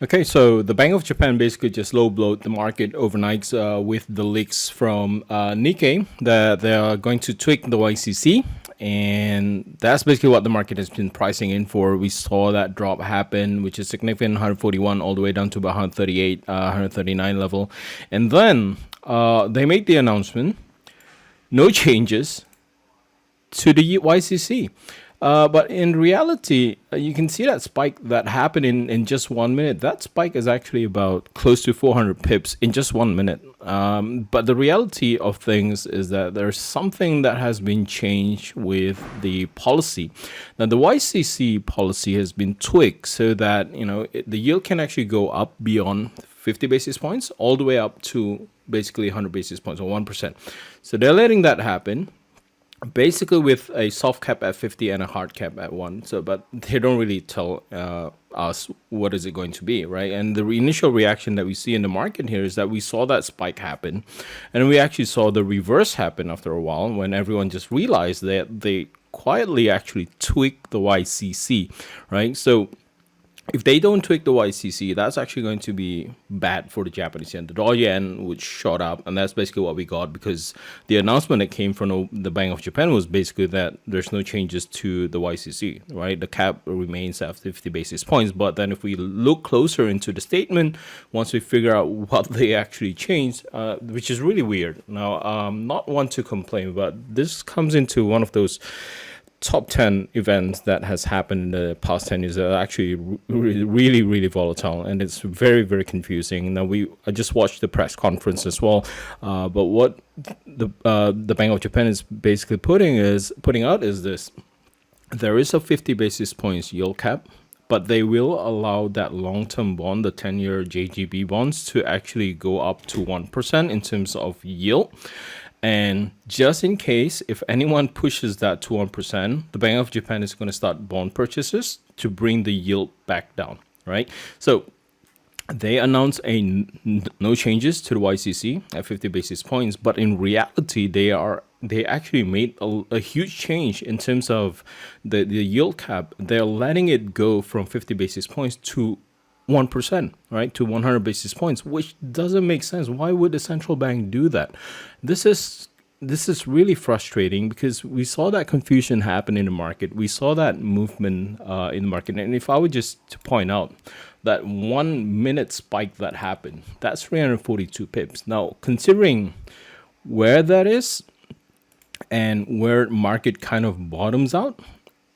Okay, so the Bank of Japan basically just low blowed the market overnight with the leaks from Nikkei that they are going to tweak the YCC, and that's basically what the market has been pricing in for. We saw that drop happen, which is significant, 141 all the way down to about 138, 139 level, and then they made the announcement, no changes to the YCC. But in reality, you can see that spike that happened in just 1 minute. That spike is actually about close to 400 pips in just 1 minute. But the reality of things is that there's something that has been changed with the policy. Now, the YCC policy has been tweaked so that the yield can actually go up beyond 50 basis points all the way up to basically 100 basis points or 1%. So they're letting that happen basically with a soft cap at 50 and a hard cap at 1. So but they don't really tell us what is it going to be, right? And the initial reaction that we see in the market here is that we saw that spike happen, and we actually saw the reverse happen after a while when everyone just realized that they quietly actually tweaked the YCC, right? So if they don't tweak the YCC, that's actually going to be bad for the Japanese yen. The dollar yen would shot up, and that's basically what we got, because the announcement that came from the Bank of Japan was basically that there's no changes to the YCC, right? The cap remains at 50 basis points. But then if we look closer into the statement, once we figure out what they actually changed, which is really weird. Now, not one to complain, but this comes into one of those top 10 events that has happened in the past 10 years are actually really, really volatile, and it's very, very confusing. Now, I just watched the press conference as well, but what the Bank of Japan is basically putting out is this: there is a 50 basis points yield cap, but they will allow that long-term bond, the 10-year JGB bonds, to actually go up to 1% in terms of yield. And just in case, if anyone pushes that to 1%, the Bank of Japan is going to start bond purchases to bring the yield back down, right? So they announced no changes to the YCC at 50 basis points, but in reality, they actually made a huge change in terms of the yield cap. They're letting it go from 50 basis points to 1%, right, to 100 basis points, which doesn't make sense. Why would the central bank do that? This is really frustrating, because we saw that confusion happen in the market. We saw that movement in the market. And if I were just to point out that 1 minute spike that happened, that's 342 pips. Now, considering where that is and where market kind of bottoms out,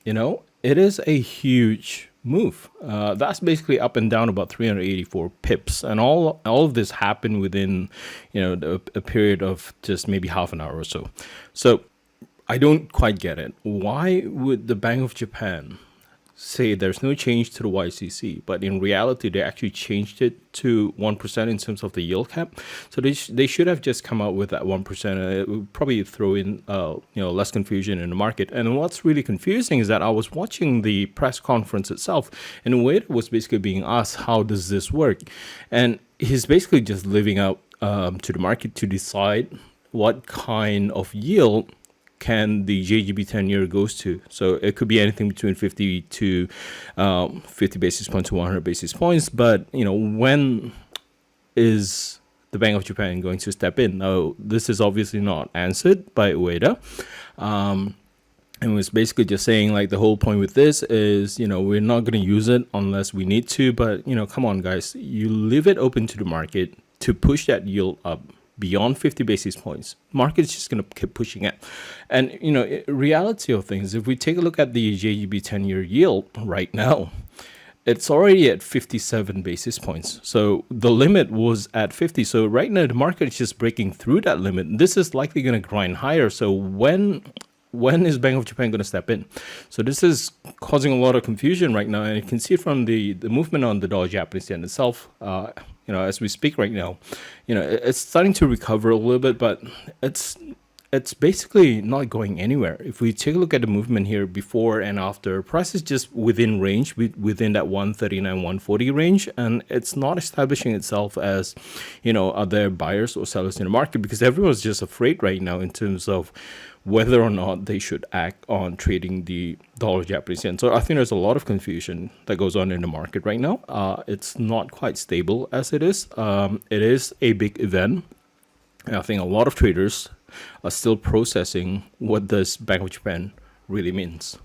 it is a huge move. That's basically up and down about 384 pips, and all of this happened within a period of just maybe half an hour or so. So I don't quite get it. Why would the Bank of Japan say there's no change to the YCC, but in reality they actually changed it to 1% in terms of the yield cap? So they should have just come out with that 1%. It would probably throw in less confusion in the market. And what's really confusing is that I was watching the press conference itself, and the way it was basically being asked, how does this work? And he's basically just leaving out to the market to decide what kind of yield can the JGB 10-year goes to. So it could be anything between 50 to 50 basis points to 100 basis points. But, when is the Bank of Japan going to step in? Now, this is obviously not answered by Ueda. And was basically just saying, like, the whole point with this is, we're not going to use it unless we need to. But, come on, guys, you leave it open to the market to push that yield up beyond 50 basis points. Market's just going to keep pushing it. And, reality of things, if we take a look at the JGB 10-year yield right now, it's already at 57 basis points. So the limit was at 50. So right now, the market is just breaking through that limit. This is likely going to grind higher. So when is Bank of Japan going to step in? So this is causing a lot of confusion right now. And you can see from the movement on the dollar Japanese yen itself, as we speak right now, it's starting to recover a little bit, but it's it's basically not going anywhere. If we take a look at the movement here before and after, price is just within range, within that 139, 140 range, and it's not establishing itself as, are there buyers or sellers in the market, because everyone's just afraid right now in terms of whether or not they should act on trading the dollar Japanese yen. So I think there's a lot of confusion that goes on in the market right now. It's not quite stable as it is. It is a big event. And I think a lot of traders are still processing what does Bank of Japan really means.